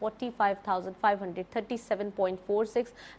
45,537.46,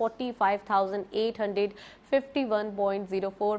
45,851.04।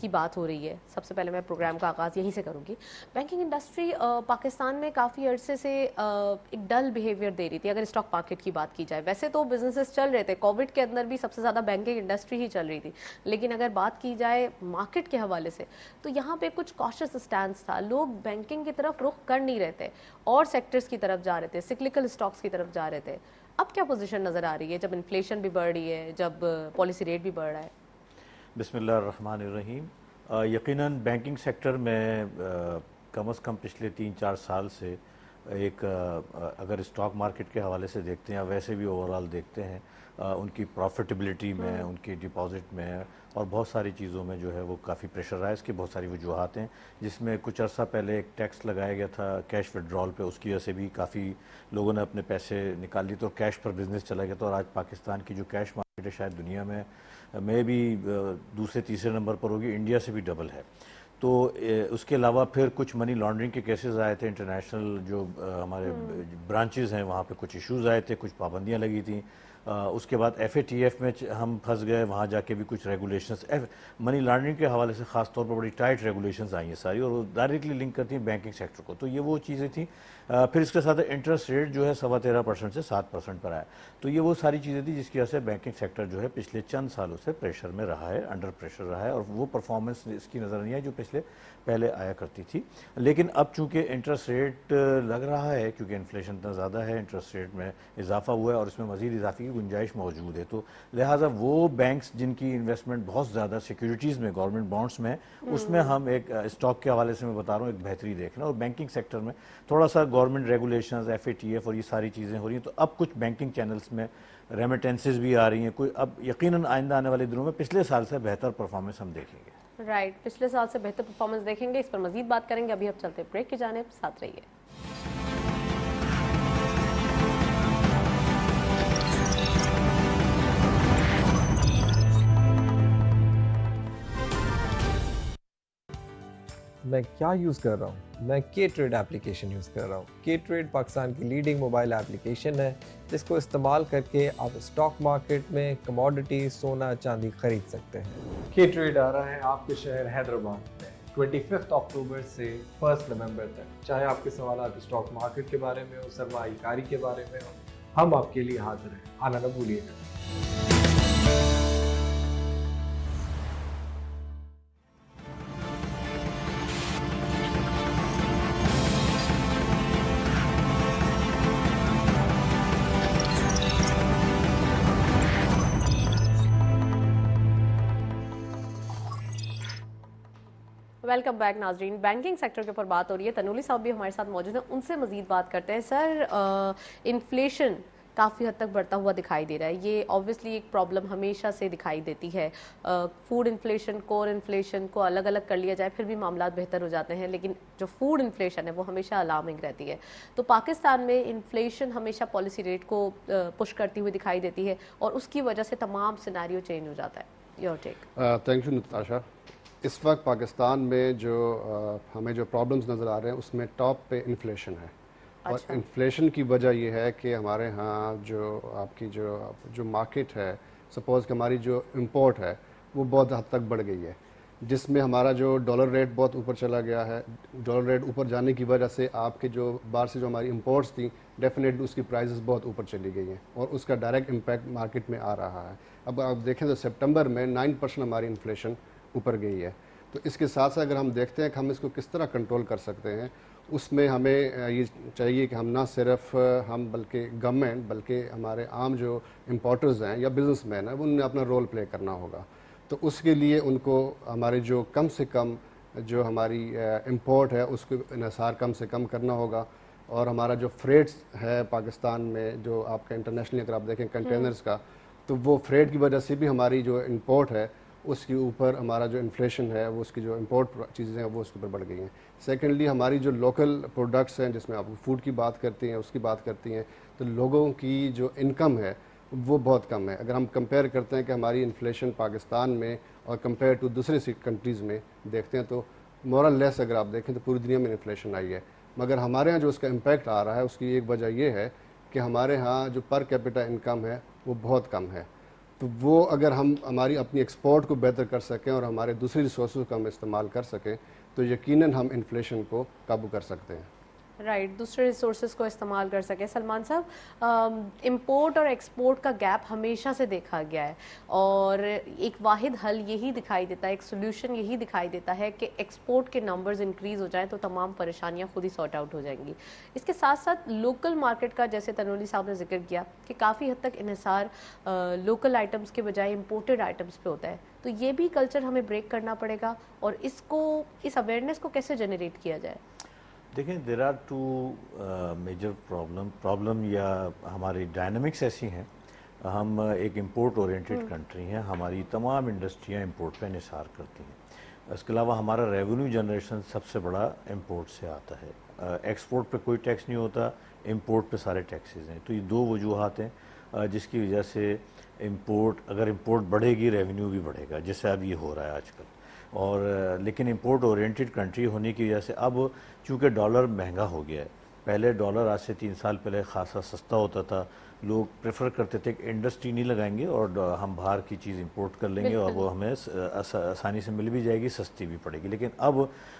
کی بات ہو رہی ہے، سب سے پہلے میں پروگرام کا آغاز یہیں سے کروں گی. بینکنگ انڈسٹری پاکستان میں کافی عرصے سے ایک ڈل بیہیویئر دے رہی تھی اگر اسٹاک مارکیٹ کی بات کی جائے. ویسے تو بزنسز چل رہے تھے، کووڈ کے اندر بھی سب سے زیادہ بینکنگ انڈسٹری ہی چل رہی تھی، لیکن اگر بات کی جائے مارکیٹ کے حوالے سے تو یہاں پہ کچھ کاشس اسٹینس تھا. لوگ بینکنگ کی طرف رخ کر نہیں رہے تھے اور سیکٹرز کی طرف جا رہے تھے، سکلکل اسٹاکس کی طرف جا رہے تھے. اب کیا پوزیشن نظر آ رہی ہے جب انفلیشن بھی بڑھ رہی ہے، جب پالیسی ریٹ بھی بڑھ رہا ہے؟ بسم اللہ الرحمن الرحیم. یقیناً بینکنگ سیکٹر میں کم از کم پچھلے 3-4 سال سے ایک اگر اسٹاک مارکیٹ کے حوالے سے دیکھتے ہیں یا ویسے بھی اوورال دیکھتے ہیں ان کی پروفٹیبلٹی میں، ان کی ڈپازٹ میں اور بہت ساری چیزوں میں جو ہے وہ کافی پریشر رہا ہے. اس کی بہت ساری وجوہات ہیں، جس میں کچھ عرصہ پہلے ایک ٹیکس لگایا گیا تھا کیش وڈرال پہ، اس کی وجہ سے بھی کافی لوگوں نے اپنے پیسے نکال لیے تو کیش پر بزنس چلا گیا تھا. اور آج پاکستان کی جو کیش مارکیٹ ہے شاید دنیا میں بھی دوسرے تیسرے نمبر پر ہوگی، انڈیا سے بھی ڈبل ہے. تو اس کے علاوہ پھر کچھ منی لانڈرنگ کے کیسز آئے تھے، انٹرنیشنل جو ہمارے برانچز ہیں وہاں پہ کچھ ایشوز آئے تھے، کچھ پابندیاں لگی تھیں. اس کے بعد ایف اے ٹی ایف میں ہم پھنس گئے، وہاں جا کے بھی کچھ ریگولیشنز منی لانڈرنگ کے حوالے سے خاص طور پر بڑی ٹائٹ ریگولیشنز آئی ہیں ساری، اور وہ ڈائریکٹلی لنک کرتی ہیں بینکنگ سیکٹر کو. تو یہ وہ چیزیں تھیں. پھر اس کے ساتھ انٹرسٹ ریٹ جو ہے 13.25% سے 7% پر آیا. تو یہ وہ ساری چیزیں تھیں جس کی وجہ سے بینکنگ سیکٹر جو ہے پچھلے چند سالوں سے پریشر میں رہا ہے، انڈر پریشر رہا ہے، اور وہ پرفارمنس اس کی نظر نہیں ہے جو پہلے آیا کرتی تھی. لیکن اب چونکہ انٹرسٹ ریٹ لگ رہا ہے، کیونکہ انفلیشن اتنا زیادہ ہے، انٹرسٹ ریٹ میں اضافہ ہوا ہے اور اس میں مزید اضافے کی گنجائش موجود ہے، تو لہٰذا وہ بینکس جن کی انویسٹمنٹ بہت زیادہ سیکیورٹیز میں، گورنمنٹ بانڈس میں، اس میں ہم ایک اسٹاک کے حوالے سے میں بتا رہا ہوں ایک بہتری دیکھنا. اور بینکنگ سیکٹر میں تھوڑا سا government regulations, F A T F اور یہ ساری چیزیں ہو رہی ہیں، تو اب کچھ بینکنگ چینلز میں ریمیٹنسز بھی آ رہی ہیں. کوئی اب یقیناً آئندہ آنے والے دنوں میں پچھلے سال سے بہتر پرفارمنس ہم دیکھیں گے. رائٹ، پچھلے سال سے بہتر پرفارمنس دیکھیں گے، اس پر مزید بات کریں گے. ابھی اب چلتے بریک کی جانب، ساتھ رہیے. میں کیا یوز کر رہا ہوں؟ میں کے ٹریڈ اپلیکیشن یوز کر رہا ہوں. کے ٹریڈ پاکستان کی لیڈنگ موبائل اپلیکیشن ہے جس کو استعمال کر کے آپ اسٹاک مارکیٹ میں کموڈٹی، سونا، چاندی خرید سکتے ہیں. کے ٹریڈ آ رہا ہے آپ کے شہر حیدرآباد میں 25 اکتوبر سے 1 نومبر تک. چاہے آپ کے سوالات اسٹاک مارکیٹ کے بارے میں ہو، سرمایہ کاری کے بارے میں ہو، ہم آپ کے لیے حاضر ہیں. آنا نہ بھولیے گا. ویلکم بیک ناظرین. بینکنگ سیکٹر کے اوپر بات ہو رہی ہے، تنولی صاحب بھی ہمارے ساتھ موجود ہیں، ان سے مزید بات کرتے ہیں. سر، انفلیشن کافی حد تک بڑھتا ہوا دکھائی دے رہا ہے. یہ آبویسلی ایک پرابلم ہمیشہ سے دکھائی دیتی ہے. فوڈ انفلیشن، کور انفلیشن کو الگ الگ کر لیا جائے پھر بھی معاملات بہتر ہو جاتے ہیں، لیکن جو فوڈ انفلیشن ہے وہ ہمیشہ الارمنگ رہتی ہے. تو پاکستان میں انفلیشن ہمیشہ پالیسی ریٹ کو پش کرتی ہوئی دکھائی دیتی ہے اور اس کی وجہ سے تمام سیناریو چینج ہو جاتا ہے. Your take. Thank you Natasha. اس وقت پاکستان میں جو ہمیں جو پرابلمز نظر آ رہے ہیں اس میں ٹاپ پہ انفلیشن ہے. اور انفلیشن کی وجہ یہ ہے کہ ہمارے ہاں جو آپ کی جو مارکیٹ ہے، سپوز کہ ہماری جو امپورٹ ہے وہ بہت حد تک بڑھ گئی ہے، جس میں ہمارا جو ڈالر ریٹ بہت اوپر چلا گیا ہے. ڈالر ریٹ اوپر جانے کی وجہ سے آپ کے جو باہر سے جو ہماری امپورٹس تھیں ڈیفینیٹلی اس کی پرائزز بہت اوپر چلی گئی ہیں اور اس کا ڈائریکٹ امپیکٹ مارکیٹ میں آ رہا ہے. اب آپ دیکھیں تو سپٹمبر میں 9% ہماری انفلیشن اوپر گئی ہے. تو اس کے ساتھ ساتھ اگر ہم دیکھتے ہیں کہ ہم اس کو کس طرح کنٹرول کر سکتے ہیں، اس میں ہمیں یہ چاہیے کہ ہم نہ صرف ہم بلکہ گورنمنٹ بلکہ ہمارے عام جو امپورٹرز ہیں یا بزنس مین ہیں ان نے اپنا رول پلے کرنا ہوگا. تو اس کے لیے ان کو ہمارے جو کم سے کم جو ہماری امپورٹ ہے اس کو انحصار کم سے کم کرنا ہوگا. اور ہمارا جو فریٹس ہے پاکستان میں جو آپ کا انٹرنیشنلی اگر آپ دیکھیں کنٹینرز کا، تو وہ فریٹ کی وجہ سے بھی ہماری جو امپورٹ ہے اس کے اوپر ہمارا جو انفلیشن ہے وہ اس کی جو امپورٹ چیزیں ہیں وہ اس کے اوپر بڑھ گئی ہیں. سیکنڈلی ہماری جو لوکل پروڈکٹس ہیں جس میں آپ فوڈ کی بات کرتی ہیں اس کی بات کرتی ہیں، تو لوگوں کی جو انکم ہے وہ بہت کم ہے. اگر ہم کمپیئر کرتے ہیں کہ ہماری انفلیشن پاکستان میں اور کمپیئر ٹو دوسرے کنٹریز میں دیکھتے ہیں تو مورل لیس اگر آپ دیکھیں تو پوری دنیا میں انفلیشن آئی ہے، مگر ہمارے ہاں جو اس کا امپیکٹ آ رہا ہے اس کی ایک وجہ یہ ہے کہ ہمارے ہاں جو پر کیپٹا انکم ہے وہ بہت کم ہے. تو وہ اگر ہم ہماری اپنی ایکسپورٹ کو بہتر کر سکیں اور ہمارے دوسری ریسورسز کو ہم استعمال کر سکیں تو یقیناً ہم انفلیشن کو قابو کر سکتے ہیں. رائٹ, دوسرے ریسورسز کو استعمال کر سکے. سلمان صاحب, امپورٹ اور ایکسپورٹ کا گیپ ہمیشہ سے دیکھا گیا ہے اور ایک واحد حل یہی دکھائی دیتا ہے, ایک سولوشن یہی دکھائی دیتا ہے کہ ایکسپورٹ کے نمبرز انکریز ہو جائیں تو تمام پریشانیاں خود ہی سارٹ آؤٹ ہو جائیں گی. اس کے ساتھ ساتھ لوکل مارکیٹ کا, جیسے تنولی صاحب نے ذکر کیا کہ کافی حد تک انحصار لوکل آئٹمس کے بجائے امپورٹڈ آئٹمس پہ ہوتا ہے, تو یہ بھی کلچر ہمیں بریک کرنا پڑے گا اور اس اویئرنیس کو کیسے جنریٹ کیا جائے؟ دیکھیں, there are two major problem یا ہماری ڈائنامکس ایسی ہیں. ہم ایک امپورٹ اورینٹیڈ کنٹری ہیں, ہماری تمام انڈسٹریاں امپورٹ پہ انحصار کرتی ہیں. اس کے علاوہ ہمارا ریونیو جنریشن سب سے بڑا امپورٹ سے آتا ہے. ایکسپورٹ پہ کوئی ٹیکس نہیں ہوتا, امپورٹ پہ سارے ٹیکسز ہیں. تو یہ دو وجوہات ہیں جس کی وجہ سے اگر امپورٹ بڑھے گی ریونیو بھی بڑھے گا, جیسے اب یہ ہو رہا ہے آج کل. اور لیکن امپورٹ اورینٹیڈ کنٹری ہونے کی وجہ سے اب چونکہ ڈالر مہنگا ہو گیا ہے, پہلے ڈالر آج سے 3 سال پہلے خاصا سستا ہوتا تھا, لوگ پریفر کرتے تھے کہ انڈسٹری نہیں لگائیں گے اور ہم باہر کی چیز امپورٹ کر لیں گے اور وہ ہمیں آسانی سے مل بھی جائے گی, سستی بھی پڑے گی. لیکن اب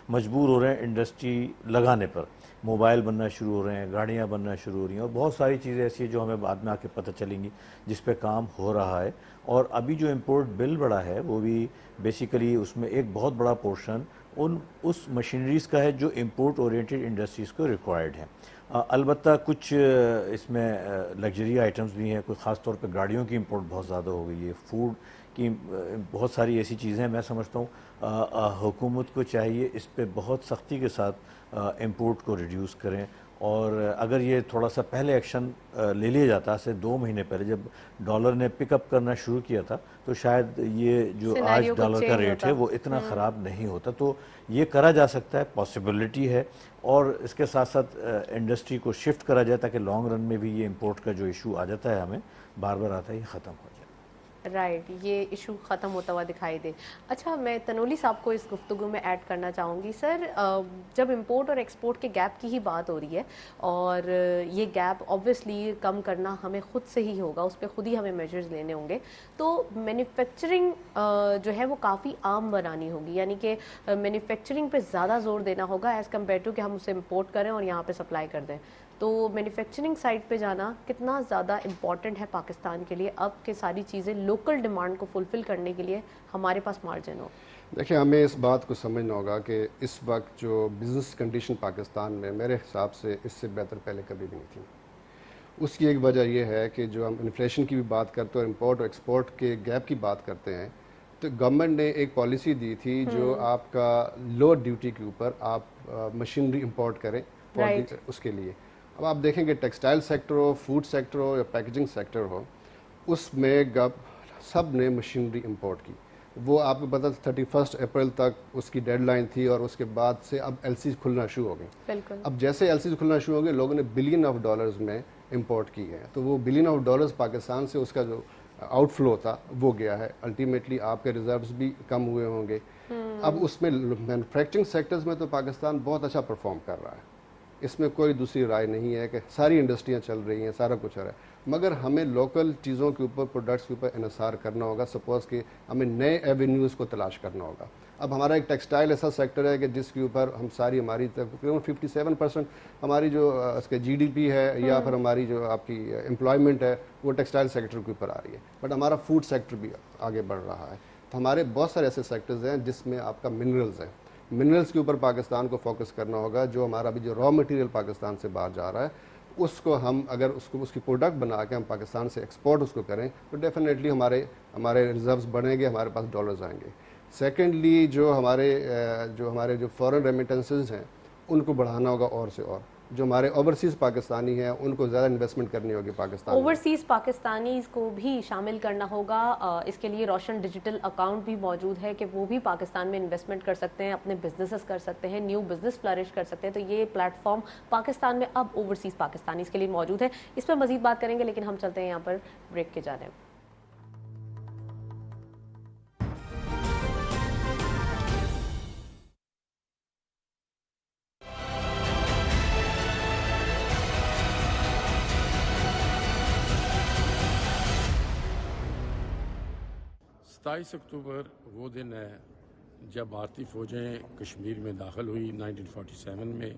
مجبور ہو رہے ہیں انڈسٹری لگانے پر. موبائل بننا شروع ہو رہے ہیں, گاڑیاں بننا شروع ہو رہی ہیں اور بہت ساری چیزیں ایسی ہیں جو ہمیں بعد میں آ کے پتہ چلیں گی جس پہ کام ہو رہا ہے. اور ابھی جو امپورٹ بل بڑا ہے وہ بھی بیسیکلی اس میں ایک بہت بڑا پورشن اس مشینریز کا ہے جو امپورٹ اورینٹیڈ انڈسٹریز کو ریکوائرڈ ہیں. البتہ کچھ اس میں لگژری آئٹمز بھی ہیں, کوئی خاص طور پہ گاڑیوں کی امپورٹ بہت زیادہ ہو گئی ہے, فوڈ کی بہت ساری ایسی چیزیں ہیں. میں سمجھتا ہوں حکومت کو چاہیے اس پہ بہت سختی کے ساتھ امپورٹ کو ریڈیوس کریں. اور اگر یہ تھوڑا سا پہلے ایکشن لے لیا جاتا سے 2 مہینے پہلے جب ڈالر نے پک اپ کرنا شروع کیا تھا تو شاید یہ جو آج ڈالر کا ریٹ ہے وہ اتنا خراب نہیں ہوتا. تو یہ کرا جا سکتا ہے, پاسبلٹی ہے. اور اس کے ساتھ ساتھ انڈسٹری کو شفٹ کرا جائے تاکہ لانگ رن میں بھی یہ امپورٹ کا جو ایشو آ جاتا ہے ہمیں بار بار آتا ہے, یہ ختم ہو جائے. رائٹ, یہ ایشو ختم ہوتا ہوا دکھائی دے. اچھا, میں تنولی صاحب کو اس گفتگو میں ایڈ کرنا چاہوں گی. سر, جب امپورٹ اور ایکسپورٹ کے گیپ کی ہی بات ہو رہی ہے اور یہ گیپ آبویسلی کم کرنا ہمیں خود سے ہی ہوگا, اس پہ خود ہی ہمیں میجرز لینے ہوں گے, تو مینوفیکچرنگ جو ہے وہ کافی عام بنانی ہوگی. یعنی کہ مینوفیکچرنگ پہ زیادہ زور دینا ہوگا ایز کمپیئر ٹو کہ ہم اسے امپورٹ کریں اور یہاں پہ سپلائی کر دیں. تو مینوفیکچرنگ سائٹ پہ جانا کتنا زیادہ امپورٹنٹ ہے پاکستان کے لیے اب کہ ساری چیزیں لوکل ڈیمانڈ کو فلفل کرنے کے لیے ہمارے پاس مارجن ہو؟ دیکھیں, ہمیں اس بات کو سمجھنا ہوگا کہ اس وقت جو بزنس کنڈیشن پاکستان میں میرے حساب سے اس سے بہتر پہلے کبھی بھی نہیں تھی. اس کی ایک وجہ یہ ہے کہ جو ہم انفلیشن کی بھی بات کرتے ہیں اور امپورٹ اور ایکسپورٹ کے گیپ کی بات کرتے ہیں تو گورنمنٹ نے ایک پالیسی دی تھی جو آپ کا لو ڈیوٹی کے اوپر آپ مشینری امپورٹ کریں اس کے لیے. اب آپ دیکھیں کہ ٹیکسٹائل سیکٹر ہو, فوڈ سیکٹر ہو یا پیکیجنگ سیکٹر ہو, اس میں سب نے مشینری امپورٹ کی. وہ آپ کو پتہ 31 اپریل تک اس کی ڈیڈ لائن تھی اور اس کے بعد سے اب ایل سی کھلنا شروع ہو گئی. بالکل. اب جیسے ایل سی کھلنا شروع ہو گئی لوگوں نے بلین آف ڈالرز میں امپورٹ کی ہے, تو وہ بلین آف ڈالرز پاکستان سے اس کا جو آؤٹ فلو تھا وہ گیا ہے. الٹیمیٹلی آپ کے ریزروز بھی کم ہوئے ہوں گے. اب اس میں مینوفیکچرنگ سیکٹرز میں تو پاکستان بہت اچھا پرفارم کر رہا ہے, اس میں کوئی دوسری رائے نہیں ہے کہ ساری انڈسٹریاں چل رہی ہیں, سارا کچھ ہو رہا ہے. مگر ہمیں لوکل چیزوں کے اوپر, پروڈکٹس کے اوپر انحصار کرنا ہوگا. سپوز کہ ہمیں نئے ایونیوز کو تلاش کرنا ہوگا. اب ہمارا ایک ٹیکسٹائل ایسا سیکٹر ہے کہ جس کے اوپر ہم ساری ہماری تقریباً 57% ہماری جو اس کے جی ڈی پی ہے یا پھر ہماری جو آپ کی امپلائمنٹ ہے وہ ٹیکسٹائل سیکٹر کے اوپر آ رہی ہے. بٹ ہمارا فوڈ سیکٹر بھی آگے بڑھ رہا ہے. تو ہمارے بہت سارے ایسے سیکٹرز ہیں جس میں آپ کا منرلز ہیں. منرلز کے اوپر پاکستان کو فوکس کرنا ہوگا. جو ہمارا بھی جو را مٹیریل پاکستان سے باہر جا رہا ہے اس کو ہم اگر اس کی پروڈکٹ بنا کے ہم پاکستان سے ایکسپورٹ اس کو کریں تو ڈیفینیٹلی ہمارے ریزروز بڑھیں گے, ہمارے پاس ڈالرز آئیں گے. سیکنڈلی جو ہمارے جو فورن ریمیٹنسز ہیں ان کو بڑھانا ہوگا اور سے اور. جو ہمارے اوورسیز پاکستانی ہیں ان کو زیادہ انویسٹمنٹ کرنی ہوگی پاکستان میں. اوورسیز پاکستانیز کو بھی شامل کرنا ہوگا. اس کے لیے روشن ڈیجیٹل اکاؤنٹ بھی موجود ہے کہ وہ بھی پاکستان میں انویسٹمنٹ کر سکتے ہیں, اپنے بزنسز کر سکتے ہیں, نیو بزنس فلرش کر سکتے ہیں. تو یہ پلیٹ فارم پاکستان میں اب اوورسیز پاکستانیز کے لیے موجود ہے. اس پہ مزید بات کریں گے لیکن ہم چلتے ہیں یہاں پر بریک کی جانب. 27 اکتوبر وہ دن ہے جب بھارتی فوجیں کشمیر میں داخل ہوئی 1947 میں،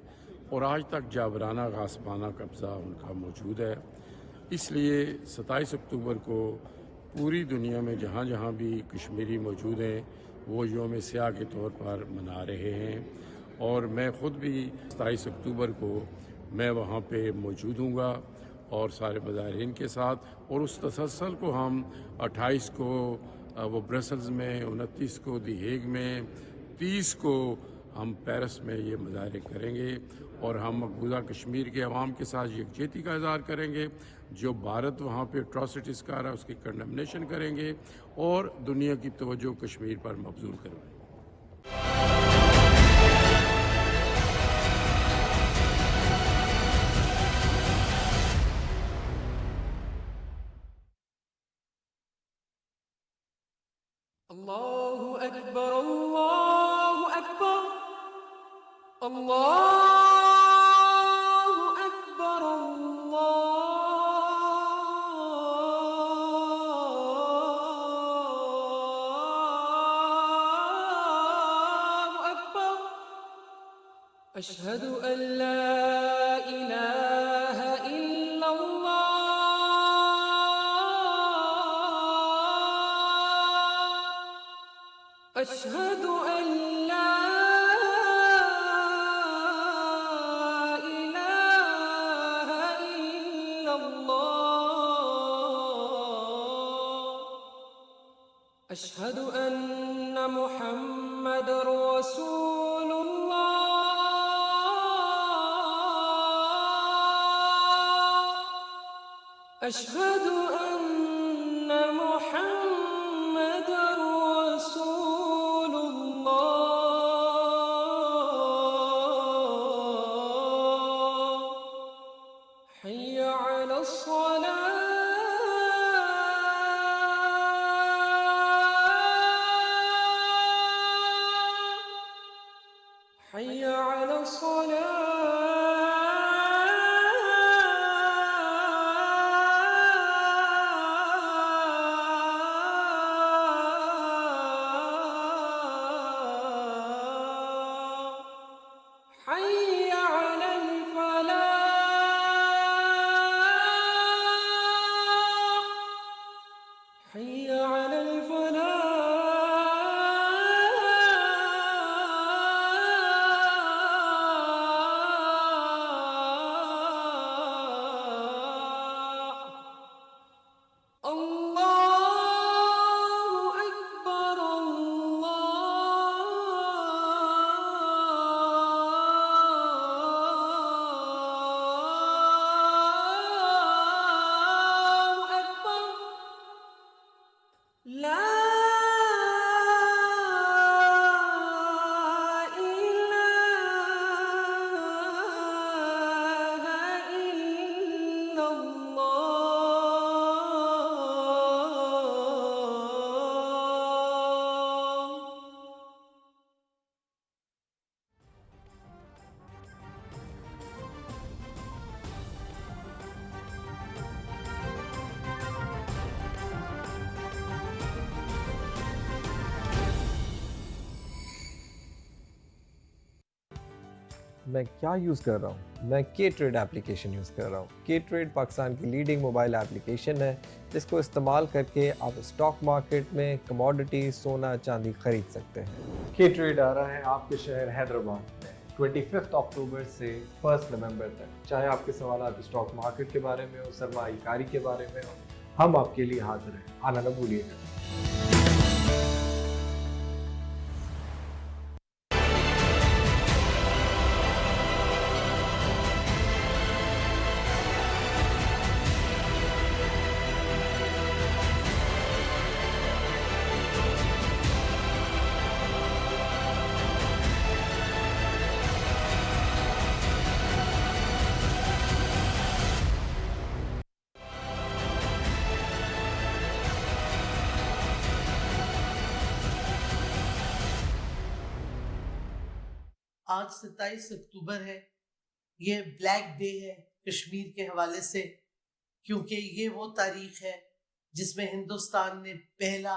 اور آج تک جابرانہ غاصبانہ قبضہ ان کا موجود ہے۔ اس لیے 27 اکتوبر کو پوری دنیا میں جہاں جہاں بھی کشمیری موجود ہیں وہ یوم سیاہ کے طور پر منا رہے ہیں، اور میں خود بھی 27 اکتوبر کو میں وہاں پہ موجود ہوں گا اور سارے مظاہرین کے ساتھ، اور اس تسلسل کو ہم 28 کو وہ برسلز میں، 29 کو دی ہیگ میں، 30 کو ہم پیرس میں یہ مظاہرے کریں گے، اور ہم مقبوضہ کشمیر کے عوام کے ساتھ یکجہتی کا اظہار کریں گے۔ جو بھارت وہاں پہ اٹراسٹیز کر رہا ہے اس کی کنڈمنیشن کریں گے، اور دنیا کی توجہ کشمیر پر مبذول کریں گے۔ اللہ اکبر اللہ اکبر اللہ اکبر اللہ اکبر اشہد ان لا الہ الا اللہ اشہد ان لا الہ الا اللہ اشہد ان محمد رسول اللہ اشہد ان محمد رسول اللہ حی علی الصلاة حي على الصلاة حي على الفلاح حي على الفلاح اللہ اکبر اللہ اکبر لا الہ الا اللہ میں کیا یوز کر رہا ہوں؟ میں کے ٹریڈ اپلیکیشن یوز کر رہا ہوں۔ کے ٹریڈ پاکستان کی لیڈنگ موبائل اپلیکیشن ہے جس کو استعمال کر کے آپ اسٹاک مارکیٹ میں کموڈٹی، سونا، چاندی خرید سکتے ہیں۔ کے ٹریڈ آ رہا ہے آپ کے شہر حیدرآباد میں 25 اکتوبر سے 1 نومبر تک۔ چاہے آپ کے سوالات اسٹاک مارکیٹ کے بارے میں ہو، سرمایہ کاری کے بارے میں ہو، ہم آپ کے لیے حاضر ہیں، آنا نہ بھولیے گا۔ آج 27 اکتوبر ہے، یہ بلیک ڈے ہے کشمیر کے حوالے سے، کیونکہ یہ وہ تاریخ ہے جس میں ہندوستان نے پہلا